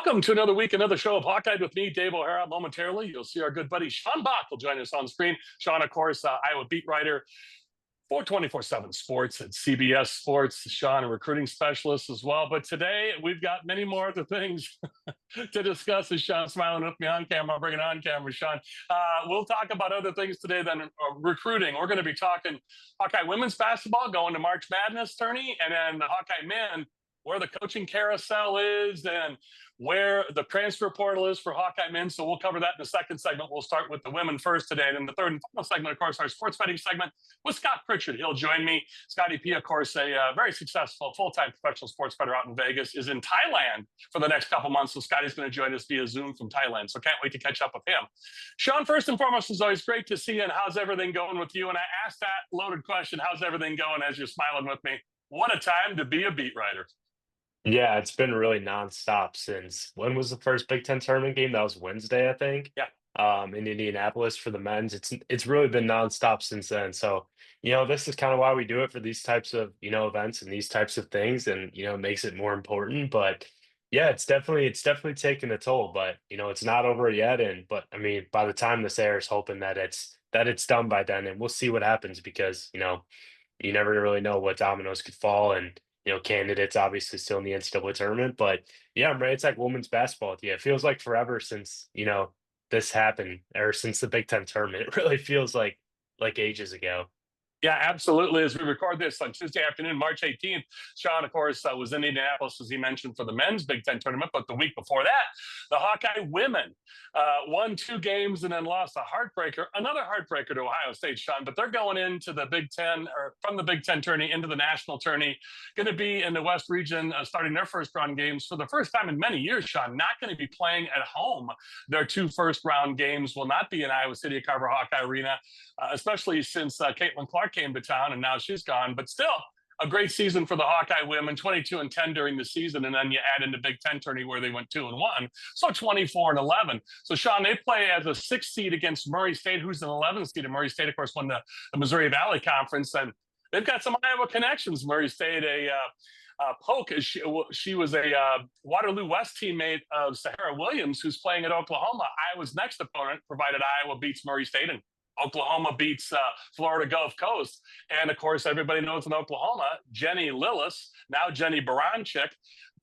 Welcome to another week, another show of Hawkeyed with me, Dave O'Hara. Momentarily, you'll see our good buddy Sean Bock will join us on screen. Sean, of course, Iowa beat writer for 24/7 Sports at CBS Sports. Sean, a recruiting specialist as well. But today, we've got many more other things to discuss. As Sean smiling with me on camera, I'll bring it on camera, Sean. We'll talk about other things today than recruiting. We're going to be talking Hawkeye women's basketball going to March Madness tourney, and then the Hawkeye men, where the coaching carousel is and where the transfer portal is for Hawkeye men. So we'll cover that in the second segment. We'll start with the women first today. And then the third and final segment, of course, our sports betting segment with Scott Pritchard. He'll join me. Scotty P, of course, a very successful full-time professional sports bettor out in Vegas, is in Thailand for the next couple months. So Scotty's going to join us via Zoom from Thailand. So can't wait to catch up with him. Sean, first and foremost, it's always great to see you. And how's everything going with you? And I asked that loaded question, how's everything going, as you're smiling with me? What a time to be a beat writer. Yeah, it's been really nonstop since when was the first Big Ten tournament game? That was Wednesday, I think, Yeah. in Indianapolis for the men's. It's really been nonstop since then. So, this is kind of why we do it for these types of, events and these types of things, and it makes it more important. But yeah, it's definitely taken a toll, but it's not over yet. But I mean, by the time this airs, hoping that it's done by then, and we'll see what happens because, you never really know what dominoes could fall and candidates obviously still in the NCAA tournament. But yeah, I'm ready. It's like women's basketball. Yeah, it feels like forever since, this happened or since the Big Ten tournament. It really feels like ages ago. Yeah, absolutely. As we record this on Tuesday afternoon, March 18th, Sean, of course, was in Indianapolis, as he mentioned, for the men's Big Ten tournament. But the week before that, the Hawkeye women won 2 games and then lost a heartbreaker, another heartbreaker to Ohio State, Sean. But they're going into the Big Ten, or from the Big Ten tourney into the national tourney, going to be in the West region, starting their first round games for the first time in many years, Sean. Not going to be playing at home. Their 2 first round games will not be in Iowa City at Carver Hawkeye Arena, especially since Caitlin Clark came to town and now she's gone. But still, a great season for the Hawkeye women, 22-10 during the season, and then you add in the Big Ten tourney where they went 2-1, so 24-11. So Sean, they play as a 6th seed against Murray State, who's an 11th seed, and Murray State, of course, won the Missouri Valley Conference, and they've got some Iowa connections. Murray State, Polk, she was a Waterloo West teammate of Sahara Williams, who's playing at Oklahoma. Iowa's next opponent, provided Iowa beats Murray State and Oklahoma beats Florida Gulf Coast. And of course, everybody knows in Oklahoma, Jenny Lillis, now Jenny Baranchik,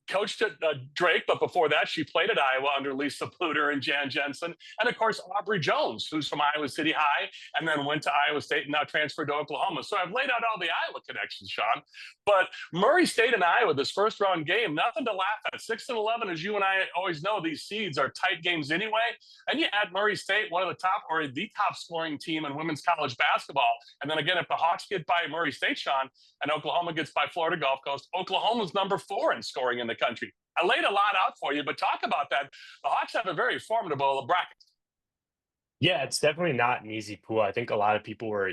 coached at Drake, but before that, she played at Iowa under Lisa Pluter and Jan Jensen. And of course, Aubrey Jones, who's from Iowa City High and then went to Iowa State and now transferred to Oklahoma. So I've laid out all the Iowa connections, Sean. But Murray State and Iowa, this first round game, nothing to laugh at. 6-11, as you and I always know, these seeds are tight games anyway. And you add Murray State, one of the top or the top scoring team in women's college basketball. And then again, if the Hawks get by Murray State, Sean, and Oklahoma gets by Florida Gulf Coast, Oklahoma's number 4 in scoring in the country. I laid a lot out for you, but talk about that. The Hawks have a very formidable bracket. Yeah, it's definitely not an easy pool. I think a lot of people were,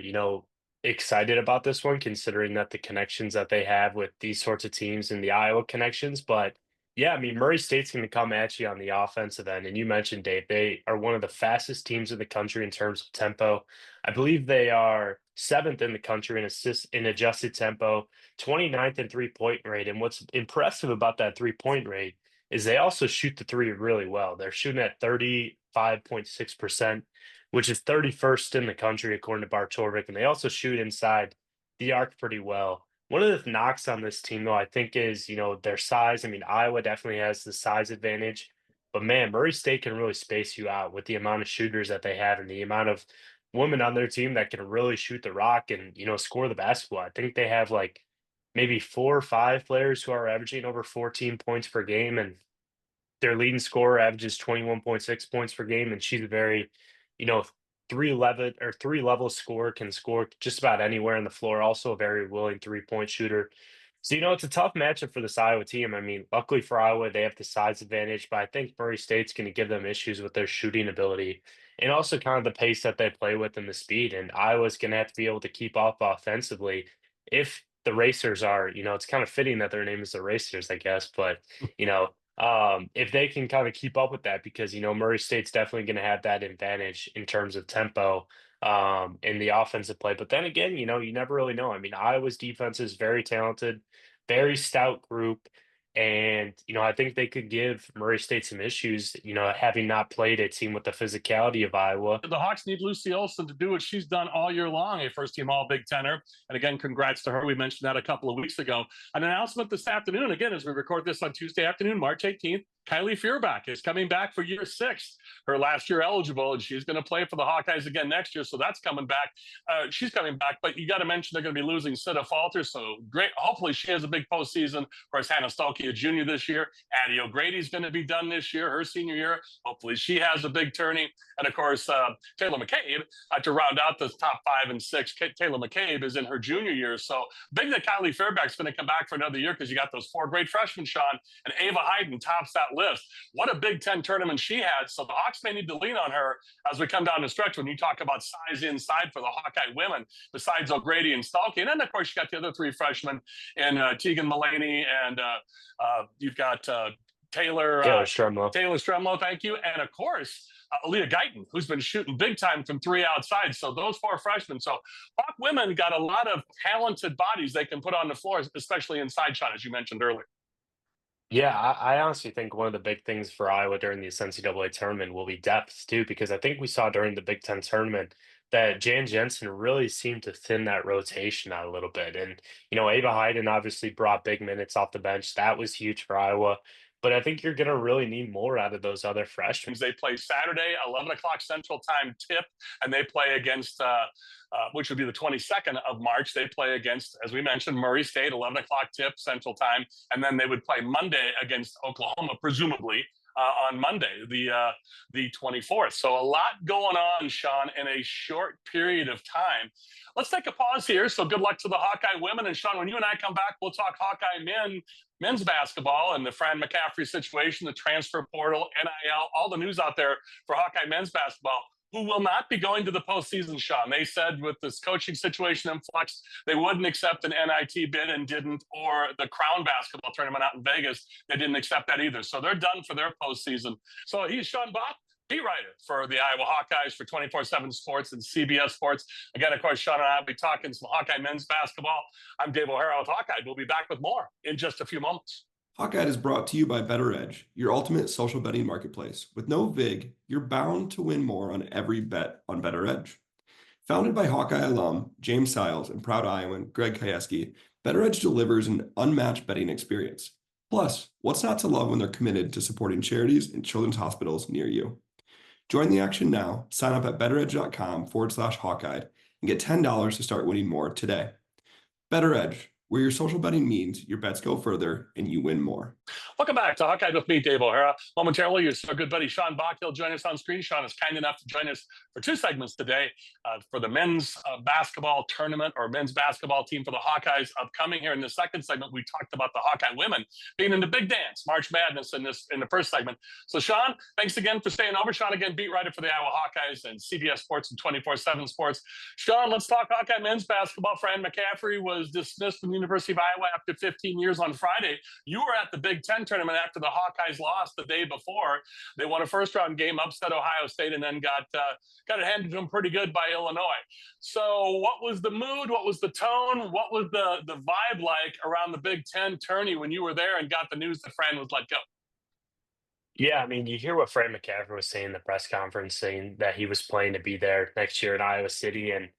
excited about this one, considering that the connections that they have with these sorts of teams and the Iowa connections. But yeah, I mean, Murray State's going to come at you on the offensive end. And you mentioned, Dave, they are one of the fastest teams in the country in terms of tempo. I believe they are 7th in the country in adjusted tempo, 29th in 3-point rate. And what's impressive about that 3-point rate is they also shoot the three really well. They're shooting at 35.6%, which is 31st in the country, according to Bart Torvik. And they also shoot inside the arc pretty well. One of the knocks on this team, though, I think is, their size. I mean, Iowa definitely has the size advantage, but man, Murray State can really space you out with the amount of shooters that they have and the amount of women on their team that can really shoot the rock and, score the basketball. I think they have like maybe 4 or 5 players who are averaging over 14 points per game, and their leading scorer averages 21.6 points per game, and she's a very, you know, 3 level scorer, can score just about anywhere on the floor. Also a very willing 3-point shooter. So, it's a tough matchup for this Iowa team. I mean, luckily for Iowa, they have the size advantage, but I think Murray State's going to give them issues with their shooting ability and also kind of the pace that they play with and the speed. And Iowa's going to have to be able to keep up offensively if the Racers are, it's kind of fitting that their name is the Racers, I guess. But, if they can kind of keep up with that, because, Murray State's definitely going to have that advantage in terms of tempo in the offensive play. But then again, you never really know. I mean, Iowa's defense is very talented, very stout group. And, I think they could give Murray State some issues, having not played a team with the physicality of Iowa. The Hawks need Lucy Olson to do what she's done all year long, a first team All Big Tenner. And again, congrats to her. We mentioned that a couple of weeks ago. An announcement this afternoon, again, as we record this on Tuesday afternoon, March 18th. Kylie Fearbach is coming back for year 6, her last year eligible, and she's going to play for the Hawkeyes again next year. So that's coming back. She's coming back, but you got to mention they're going to be losing Sida Falter. So great. Hopefully she has a big postseason. Of course, Hannah Stolke, a junior this year. Addie O'Grady's going to be done this year, her senior year. Hopefully she has a big tourney. And of course, Taylor McCabe, to round out the top 5 and 6, Taylor McCabe is in her junior year. So big that Kylie Fearbach's going to come back for another year because you got those 4 great freshmen, Sean, and Ava Hayden tops that list. What a Big Ten tournament she had. So the Hawks may need to lean on her as we come down the stretch when you talk about size inside for the Hawkeye women, besides O'Grady and Stalky. And then, of course, you got the other 3 freshmen in Tegan Mullaney, and you've got Taylor Stremlow, thank you. And, of course, Aaliyah Guyton, who's been shooting big time from 3 outside. So those 4 freshmen. So Hawk women got a lot of talented bodies they can put on the floor, especially inside shot, as you mentioned earlier. Yeah, I honestly think one of the big things for Iowa during the NCAA tournament will be depth too, because I think we saw during the Big Ten tournament that Jan Jensen really seemed to thin that rotation out a little bit. And, Ava Hayden obviously brought big minutes off the bench. That was huge for Iowa. But I think you're going to really need more out of those other freshmen. They play Saturday, 11 o'clock Central Time tip, and they play against, which would be the 22nd of March. They play against, as we mentioned, Murray State, 11 o'clock tip Central Time, and then they would play Monday against Oklahoma, presumably, on Monday, the 24th. So a lot going on, Sean, in a short period of time. Let's take a pause here. So good luck to the Hawkeye women. And Sean, when you and I come back, we'll talk Hawkeye men's basketball and the Fran McCaffrey situation, the transfer portal, NIL, all the news out there for Hawkeye men's basketball, who will not be going to the postseason, Sean. They said with this coaching situation in flux, they wouldn't accept an NIT bid and didn't, or the Crown basketball tournament out in Vegas, they didn't accept that either. So they're done for their postseason. So he's Sean Bock, beat writer for the Iowa Hawkeyes for 24/7 Sports and CBS Sports. Again, of course, Sean and I will be talking some Hawkeye men's basketball. I'm Dave O'Hara with Hawkeye. We'll be back with more in just a few moments. Hawkeye is brought to you by Better Edge, your ultimate social betting marketplace. With no VIG, you're bound to win more on every bet on Better Edge. Founded by Hawkeye alum James Siles and proud Iowan Greg Kieski, Better Edge delivers an unmatched betting experience. Plus, what's not to love when they're committed to supporting charities and children's hospitals near you? Join the action now. Sign up at betteredge.com/Hawkeye and get $10 to start winning more today. Better Edge, where your social betting means your bets go further and you win more. Welcome back to Hawkeye with me, Dave O'Hara. Momentarily, our good buddy Sean Bock. He'll join us on screen. Sean is kind enough to join us for 2 segments today for the men's basketball tournament, or men's basketball team for the Hawkeyes upcoming. Here in the second segment, we talked about the Hawkeye women being in the big dance, March Madness, in the first segment. So Sean, thanks again for staying over. Sean, again, beat writer for the Iowa Hawkeyes and CBS Sports and 24/7 Sports. Sean, let's talk Hawkeye men's basketball. Fran McCaffrey was dismissed from the University of Iowa after 15 years on Friday. You were at the Big Ten tournament after the Hawkeyes lost the day before. They won a first-round game, upset Ohio State, and then got it handed to them pretty good by Illinois. So what was the mood? What was the tone? What was the vibe like around the Big Ten tourney when you were there and got the news that Fran was let go? Yeah, I mean, you hear what Fran McCaffrey was saying in the press conference, saying that he was playing to be there next year in Iowa City. And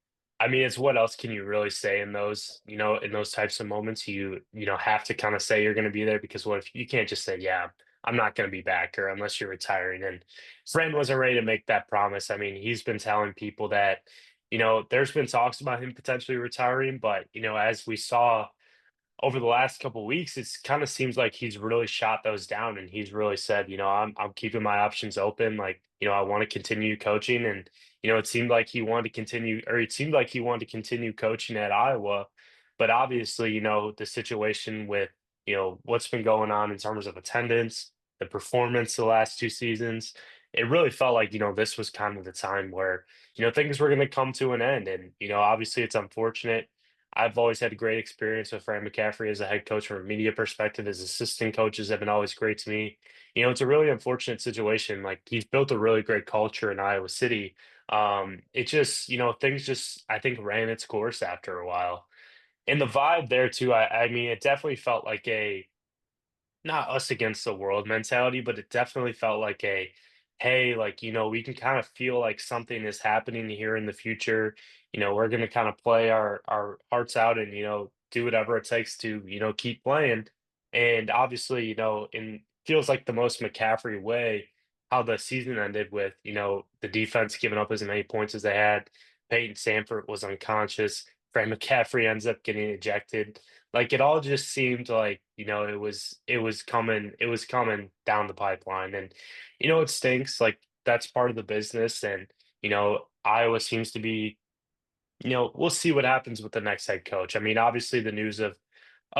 I mean, it's what else can you really say in those, in those types of moments? You have to kind of say you're going to be there, because what if you can't just say, yeah, I'm not going to be back, or unless you're retiring. And Fran wasn't ready to make that promise. I mean, he's been telling people that, there's been talks about him potentially retiring, but, as we saw over the last couple of weeks, it's kind of seems like he's really shot those down, and he's really said, I'm keeping my options open. Like, I want to continue coaching. And, it seemed like he wanted to continue, or it seemed like he wanted to continue coaching at Iowa. But obviously, the situation with, what's been going on in terms of attendance, the performance the last 2 seasons, it really felt like, this was kind of the time where, things were going to come to an end. And, obviously it's unfortunate. I've always had a great experience with Fran McCaffrey as a head coach from a media perspective. His assistant coaches have been always great to me. It's a really unfortunate situation. Like, he's built a really great culture in Iowa City. It just, things just, I think, ran its course after a while. And the vibe there too, I mean, it definitely felt like not us against the world mentality, but it definitely felt like a, hey, like, we can kind of feel like something is happening here in the future. We're going to kind of play our hearts out and, do whatever it takes to, keep playing. And obviously, in feels like the most McCaffrey way, how the season ended with, the defense giving up as many points as they had. Peyton Sanford was unconscious. Fred McCaffrey ends up getting ejected. Like, it all just seemed like, it was coming down the pipeline, and, it stinks, like, that's part of the business, and, Iowa seems to be, we'll see what happens with the next head coach. I mean, obviously, the news of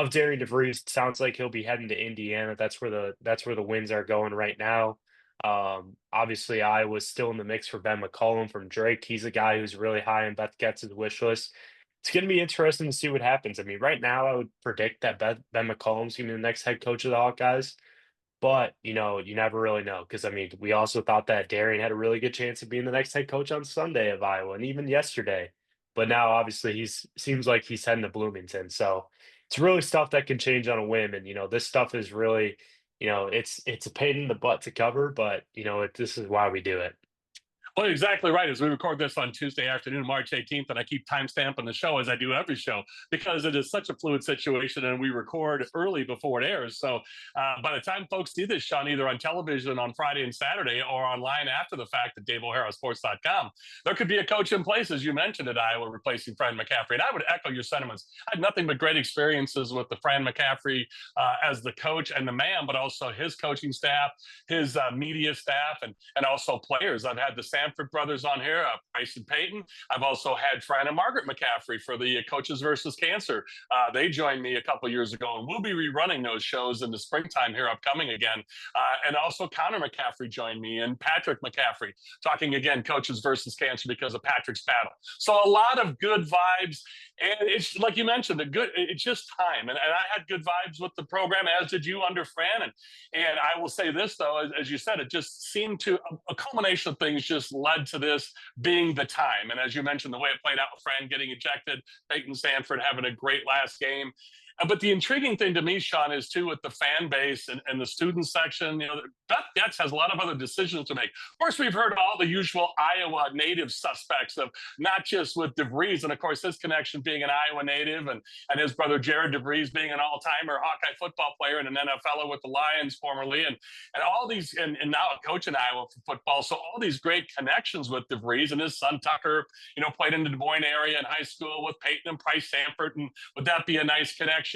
Darian DeVries sounds like he'll be heading to Indiana. That's where the winds are going right now. Obviously, Iowa's still in the mix for Ben McCollum from Drake. He's a guy who's really high on Beth Getz's wish list. It's going to be interesting to see what happens. I mean, right now, I would predict that Ben McCollum's going to be the next head coach of the Hawkeyes. But, you never really know because, I mean, we also thought that Darian had a really good chance of being the next head coach on Sunday of Iowa and even yesterday. But now, obviously, he's seems like he's heading to Bloomington. So it's really stuff that can change on a whim. And, this stuff is really, it's a pain in the butt to cover, but, this is why we do it. Well, exactly right. As we record this on Tuesday afternoon, March 18th, and I keep timestamping the show as I do every show because it is such a fluid situation and we record early before it airs. So by the time folks see this, Sean, either on television on Friday and Saturday or online after the fact at DaveO'HaraSports.com, there could be a coach in place, as you mentioned, at Iowa replacing Fran McCaffrey. And I would echo your sentiments. I had nothing but great experiences with the Fran McCaffrey as the coach and the man, but also his coaching staff, his media staff, and also players. I've had the Sanford brothers on here, Bryce and Peyton. I've also had Fran and Margaret McCaffrey for the Coaches versus Cancer. They joined me a couple years ago, and we'll be rerunning those shows in the springtime here upcoming again. And also Connor McCaffrey joined me and Patrick McCaffrey talking again, Coaches versus Cancer because of Patrick's battle. So a lot of good vibes. And it's like you mentioned, it's just time. And I had good vibes with the program, as did you under Fran. And I will say this, though, as you said, it just seemed to a culmination of things just led to this being the time. And as you mentioned, the way it played out with Fran getting ejected, Peyton Sanford having a great last game. But the intriguing thing to me, Sean, is too with the fan base and the student section. Beth Getz has a lot of other decisions to make. Of course, we've heard all the usual Iowa native suspects of not just with DeVries, and of course his connection being an Iowa native, and his brother Jared DeVries being an all-timer Hawkeye football player and an NFLer with the Lions formerly, and all these, and now a coach in Iowa for football. So all these great connections with DeVries, and his son Tucker, played in the Des Moines area in high school with Peyton and Price Sanford, and would that be a nice connection?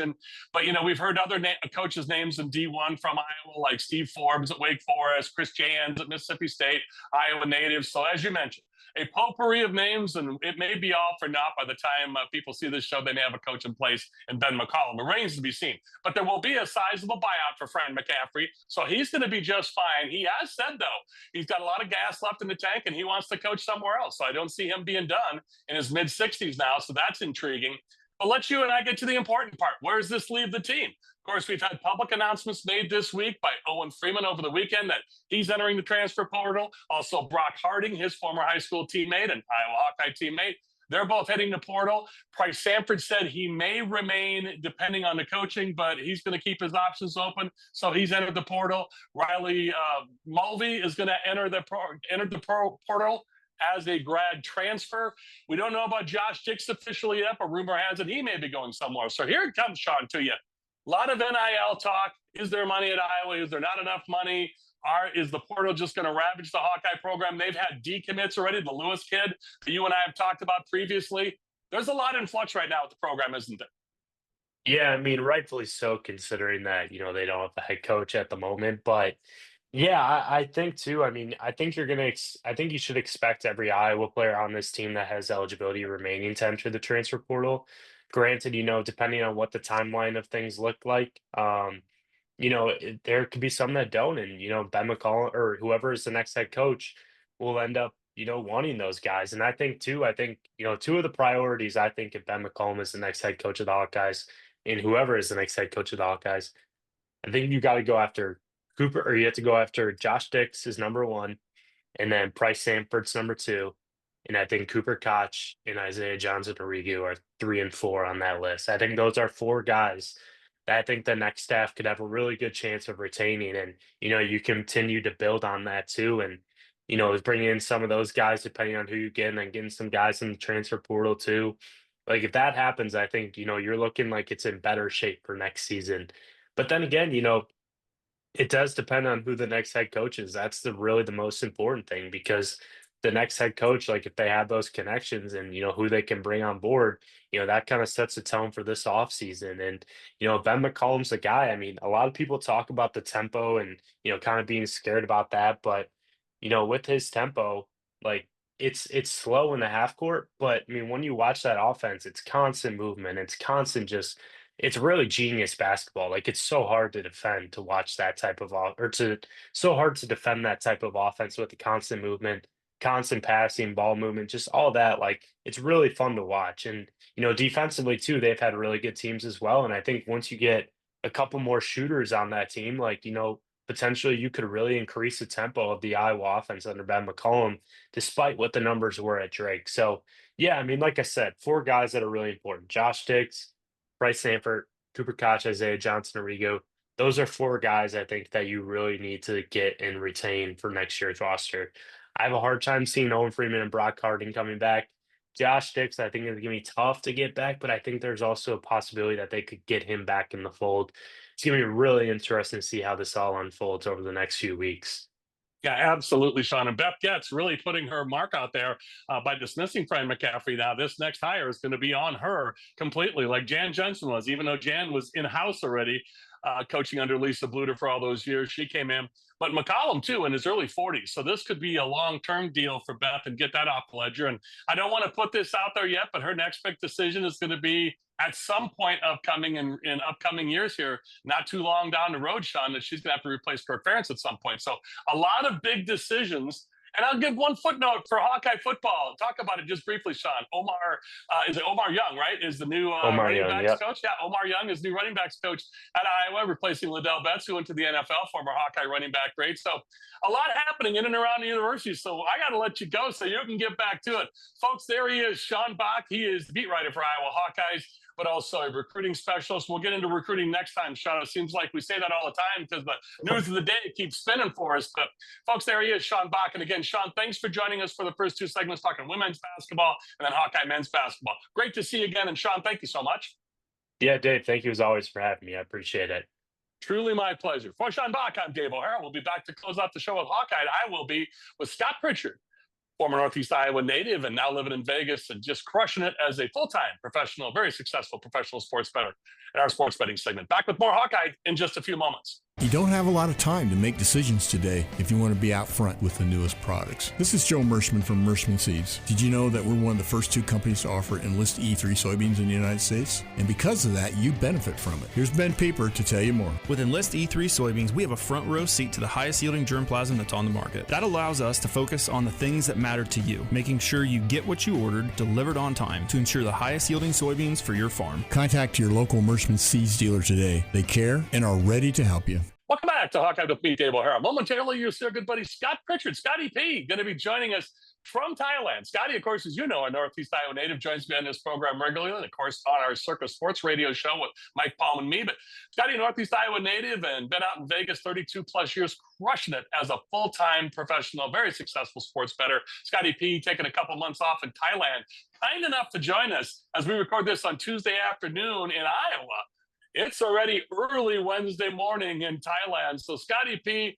But we've heard other coaches' names in D1 from Iowa, like Steve Forbes at Wake Forest, Chris Jans at Mississippi State, Iowa natives. So as you mentioned, a potpourri of names, and it may be all for naught by the time people see this show. They may have a coach in place in Ben McCollum. It remains to be seen. But there will be a sizable buyout for Fran McCaffrey, so he's going to be just fine. He has said, though, he's got a lot of gas left in the tank, and he wants to coach somewhere else. So I don't see him being done in his mid-60s now, so that's intriguing. But let you and I get to the important part. Where does this leave the team? Of course, we've had public announcements made this week by Owen Freeman over the weekend that he's entering the transfer portal. Also, Brock Harding, his former high school teammate and Iowa Hawkeye teammate, they're both heading to portal. Price Sanford said he may remain depending on the coaching, but he's going to keep his options open. So he's entered the portal. Riley Mulvey is going to enter the portal as a grad transfer. We don't know about Josh Dix officially yet, but rumor has it he may be going somewhere. So here it comes, Sean, to you. A lot of NIL talk. Is there money at Iowa? Is there not enough money? Is the portal just going to ravage the Hawkeye program? They've had decommits already. The Lewis kid that you and I have talked about previously. There's a lot in flux right now with the program, isn't there? Yeah, I mean, rightfully so, considering that, they don't have a head coach at the moment. But yeah, I think too. I mean, I think I think you should expect every Iowa player on this team that has eligibility remaining to enter the transfer portal. Granted, depending on what the timeline of things look like, there could be some that don't, and Ben McCollum or whoever is the next head coach will end up, wanting those guys. And I think too, two of the priorities, I think, if Ben McCollum is the next head coach of the Hawkeyes, and whoever is the next head coach of the Hawkeyes, I think you got to go after Cooper, or you have to go after Josh Dix is number one, and then Price Sanford's number two. And I think Cooper Koch and Isaiah Johnson Origu are 3 and 4 on that list. I think those are four guys that I think the next staff could have a really good chance of retaining. And, you continue to build on that too. And, is bringing in some of those guys, depending on who you get, and then getting some guys in the transfer portal too. Like if that happens, I think, you're looking like it's in better shape for next season. But then again, it does depend on who the next head coach is. That's really the most important thing, because the next head coach, like if they have those connections and who they can bring on board, that kind of sets the tone for this offseason. And Ben McCollum's the guy. I mean, a lot of people talk about the tempo and kind of being scared about that, but with his tempo, like it's slow in the half court, but I mean when you watch that offense, it's constant movement, it's constant just it's really genius basketball. Like it's so hard to defend to watch that type of or to so hard to defend that type of offense with the constant movement, constant passing, ball movement, just all that. Like it's really fun to watch. And defensively too, they've had really good teams as well. And I think once you get a couple more shooters on that team, like potentially you could really increase the tempo of the Iowa offense under Ben McCollum, despite what the numbers were at Drake. So yeah, I mean, like I said, four guys that are really important: Josh Dix, Bryce Sanford, Cooper Koch, Isaiah Johnson, Arrigo. Those are four guys I think that you really need to get and retain for next year's roster. I have a hard time seeing Owen Freeman and Brock Harding coming back. Josh Dix, I think it's going to be tough to get back, but I think there's also a possibility that they could get him back in the fold. It's going to be really interesting to see how this all unfolds over the next few weeks. Yeah, absolutely, Sean. And Beth Getz really putting her mark out there by dismissing Fran McCaffrey. Now, this next hire is going to be on her completely, like Jan Jensen was, even though Jan was in-house already, coaching under Lisa Bluter for all those years. She came in. But McCollum, too, in his early 40s. So this could be a long-term deal for Beth and get that off the ledger. And I don't want to put this out there yet, but her next big decision is going to be at some point upcoming in upcoming years here, not too long down the road, Sean, that she's going to have to replace Kirk Ferentz at some point. So a lot of big decisions. And I'll give one footnote for Hawkeye football. Talk about it just briefly, Sean. Is it Omar Young, right? Is the new running backs coach? Yeah, Omar Young is new running backs coach at Iowa, replacing Liddell Betts, who went to the NFL, former Hawkeye running back great. So a lot happening in and around the university. So I got to let you go so you can get back to it. Folks, there he is, Sean Bock. He is the beat writer for Iowa Hawkeyes, but also a recruiting specialist. We'll get into recruiting next time, Sean. It seems like we say that all the time because the news of the day keeps spinning for us. But folks, there he is, Sean Bock. And again, Sean, thanks for joining us for the first two segments, talking women's basketball and then Hawkeye men's basketball. Great to see you again. And Sean, thank you so much. Yeah, Dave, thank you as always for having me. I appreciate it. Truly my pleasure. For Sean Bock, I'm Dave O'Hara. We'll be back to close out the show with Hawkeye. I will be with Scott Pritchard, former Northeast Iowa native and now living in Vegas and just crushing it as a full-time professional, very successful professional sports bettor in our sports betting segment. Back with more Hawkeye in just a few moments. You don't have a lot of time to make decisions today if you want to be out front with the newest products. This is Joe Mershman from Mershman Seeds. Did you know that we're one of the first two companies to offer Enlist E3 soybeans in the United States? And because of that, you benefit from it. Here's Ben Pieper to tell you more. With Enlist E3 soybeans, we have a front row seat to the highest yielding germplasm that's on the market. That allows us to focus on the things that matter to you, making sure you get what you ordered delivered on time to ensure the highest yielding soybeans for your farm. Contact your local Mershman Seeds dealer today. They care and are ready to help you. Welcome back to Hawkeye with me, Dave O'Hara. Momentarily, you'll see our good buddy Scott Pritchard, Scotty P, going to be joining us from Thailand. Scotty, of course, as you know, a Northeast Iowa native, joins me on this program regularly, and of course on our Circus Sports radio show with Mike Palm and me. But Scotty, Northeast Iowa native and been out in Vegas 32 plus years, crushing it as a full-time professional, very successful sports bettor. Scotty P taking a couple months off in Thailand, kind enough to join us as we record this on Tuesday afternoon in Iowa. It's already early Wednesday morning in Thailand. So Scotty P,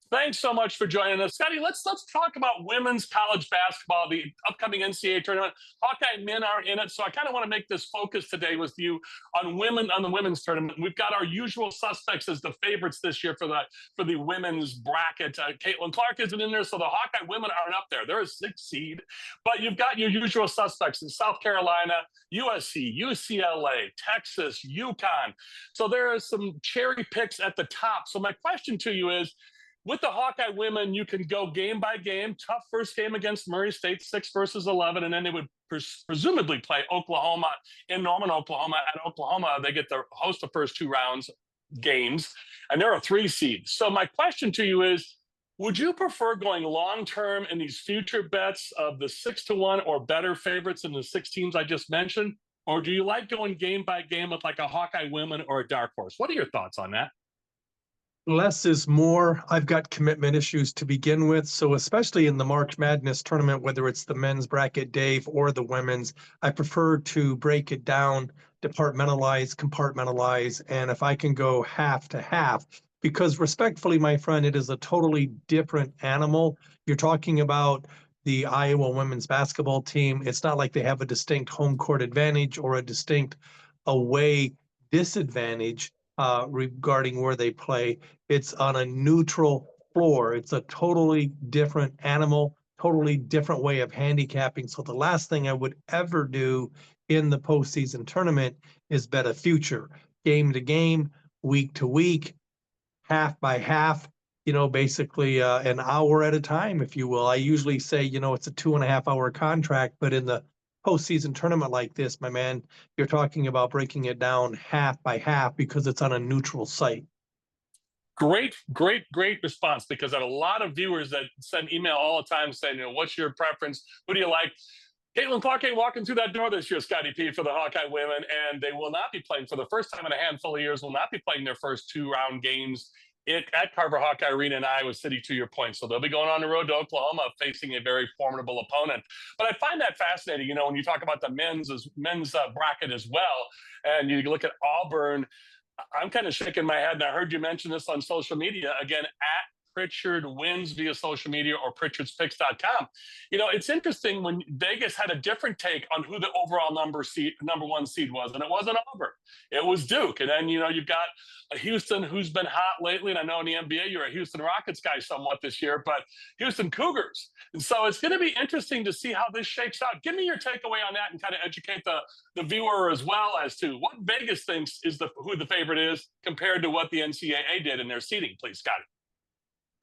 thanks so much for joining us. Scotty, let's talk about women's college basketball, the upcoming NCAA tournament. Hawkeye men are in it. So I kind of want to make this focus today with you on the women's tournament. We've got our usual suspects as the favorites this year for the women's bracket. Caitlin Clark isn't in there, so the Hawkeye women aren't up there. They're a 6th seed. But you've got your usual suspects in South Carolina, USC, UCLA, Texas, UConn. So there are some cherry picks at the top. So my question to you is, with the Hawkeye women, you can go game by game. Tough first game against Murray State, 6 versus 11, and then they would presumably play Oklahoma in Norman, Oklahoma. At Oklahoma, they get to host the first 2 rounds games, and they're a 3 seed. So my question to you is, would you prefer going long-term in these future bets of the 6-1 or better favorites in the 6 teams I just mentioned? or do you like going game by game with like a Hawkeye women or a dark horse? What are your thoughts on that? Less is more. I've got commitment issues to begin with. So especially in the March Madness tournament, whether it's the men's bracket, Dave, or the women's, I prefer to break it down, compartmentalize. And if I can go half to half, because respectfully, my friend, it is a totally different animal. You're talking about the Iowa women's basketball team. It's not like they have a distinct home court advantage or a distinct away disadvantage regarding where they play. It's on a neutral floor. It's a totally different animal, totally different way of handicapping. So the last thing I would ever do in the postseason tournament is bet a future. Game to game, week to week, half by half, basically an hour at a time, if you will. I usually say, it's a 2.5 hour contract, but in the postseason tournament like this, my man, you're talking about breaking it down half by half because it's on a neutral site. Great response, because I have a lot of viewers that send email all the time saying, what's your preference? Who do you like? Caitlin Clark ain't walking through that door this year, Scotty P, for the Hawkeye women, and they will not be playing for the first time in a handful of years, will not be playing their first 2-round games at Carver Hawkeye Arena in Iowa City, to your point. So they'll be going on the road to Oklahoma facing a very formidable opponent. But I find that fascinating, when you talk about the men's bracket as well, and you look at Auburn. I'm kind of shaking my head, and I heard you mention this on social media again at Pritchard wins via social media or pritchardspicks.com. It's interesting when Vegas had a different take on who the overall number one seed was, and it wasn't Auburn, it was Duke. And then you've got Houston, who's been hot lately, and I know in the NBA you're a Houston Rockets guy somewhat this year, but Houston Cougars. And so it's going to be interesting to see how this shakes out. Give me your takeaway on that and kind of educate the viewer as well as to what Vegas thinks is who the favorite is compared to what the NCAA did in their seeding, please, Scotty.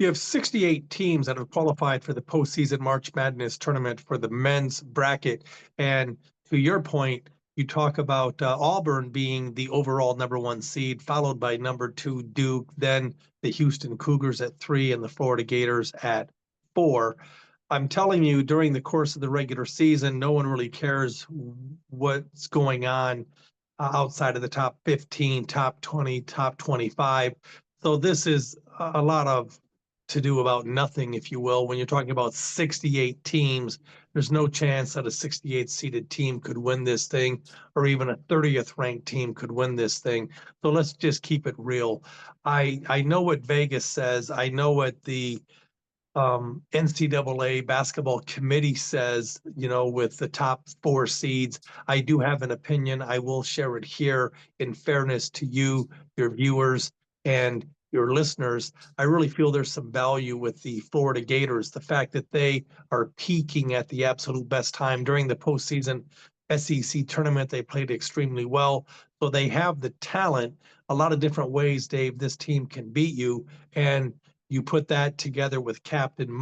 You have 68 teams that have qualified for the postseason March Madness tournament for the men's bracket. And to your point, you talk about Auburn being the overall number 1 seed, followed by number 2 Duke, then the Houston Cougars at 3 and the Florida Gators at 4. I'm telling you, during the course of the regular season, no one really cares what's going on outside of the top 15, top 20, top 25. So this is a lot of to do about nothing, if you will. When you're talking about 68 teams, there's no chance that a 68 seeded team could win this thing, or even a 30th ranked team could win this thing. So let's just keep it real. I know what Vegas says. I know what the NCAA basketball committee says, with the top 4 seeds. I do have an opinion. I will share it here in fairness to you, your viewers, and your listeners. I really feel there's some value with the Florida Gators. The fact that they are peaking at the absolute best time during the postseason SEC tournament, they played extremely well. So they have the talent. A lot of different ways, Dave, this team can beat you. And you put that together with Captain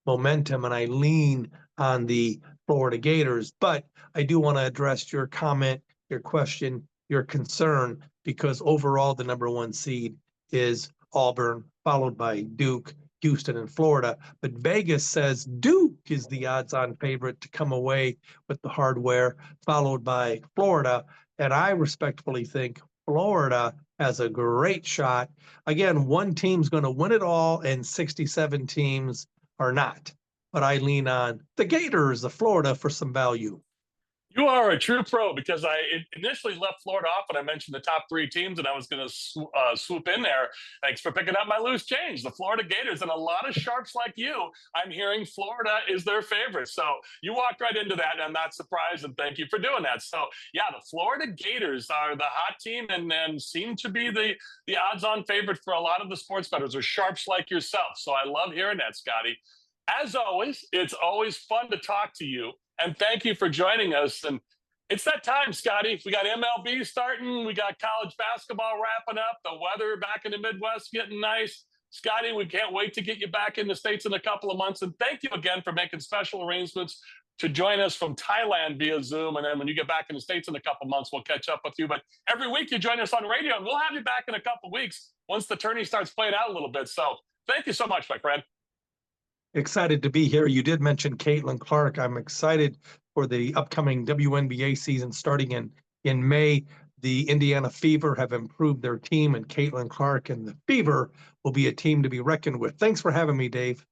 Momentum, and I lean on the Florida Gators. But I do want to address your comment, your question, your concern, because overall the number 1 seed is Auburn, followed by Duke, Houston, and Florida. But Vegas says Duke is the odds-on favorite to come away with the hardware, followed by Florida. And I respectfully think Florida has a great shot. Again, one team's going to win it all, and 67 teams are not. But I lean on the Gators of Florida for some value. You are a true pro, because I initially left Florida off when I mentioned the top 3 teams, and I was going to swoop in there. Thanks for picking up my loose change. The Florida Gators, and a lot of sharps like you, I'm hearing Florida is their favorite. So you walked right into that, and I'm not surprised, and thank you for doing that. So yeah, the Florida Gators are the hot team, and seem to be the odds-on favorite for a lot of the sports bettors, or sharps like yourself. So I love hearing that, Scotty. As always, it's always fun to talk to you. And thank you for joining us. And it's that time, Scotty. We got MLB starting. We got college basketball wrapping up. The weather back in the Midwest getting nice. Scotty, we can't wait to get you back in the States in a couple of months. And thank you again for making special arrangements to join us from Thailand via Zoom. And then when you get back in the States in a couple of months, we'll catch up with you. But every week you join us on radio, and we'll have you back in a couple of weeks once the tourney starts playing out a little bit. So thank you so much, my friend. Excited to be here. You did mention Caitlin Clark. I'm excited for the upcoming WNBA season starting in May. The Indiana Fever have improved their team, and Caitlin Clark and the Fever will be a team to be reckoned with. Thanks for having me, Dave.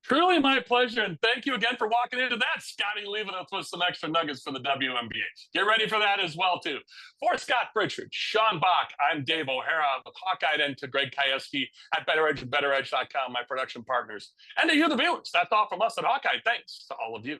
Truly my pleasure, and thank you again for walking into that, Scotty, leaving us with some extra nuggets for the WNBA. Get ready for that as well, too. For Scott Pritchard, Sean Bock, I'm Dave O'Hara with Hawkeyed, and to Greg Kajewski at BetterEdge and BetterEdge.com, my production partners. And to you, the viewers, that's all from us at Hawkeyed. Thanks to all of you.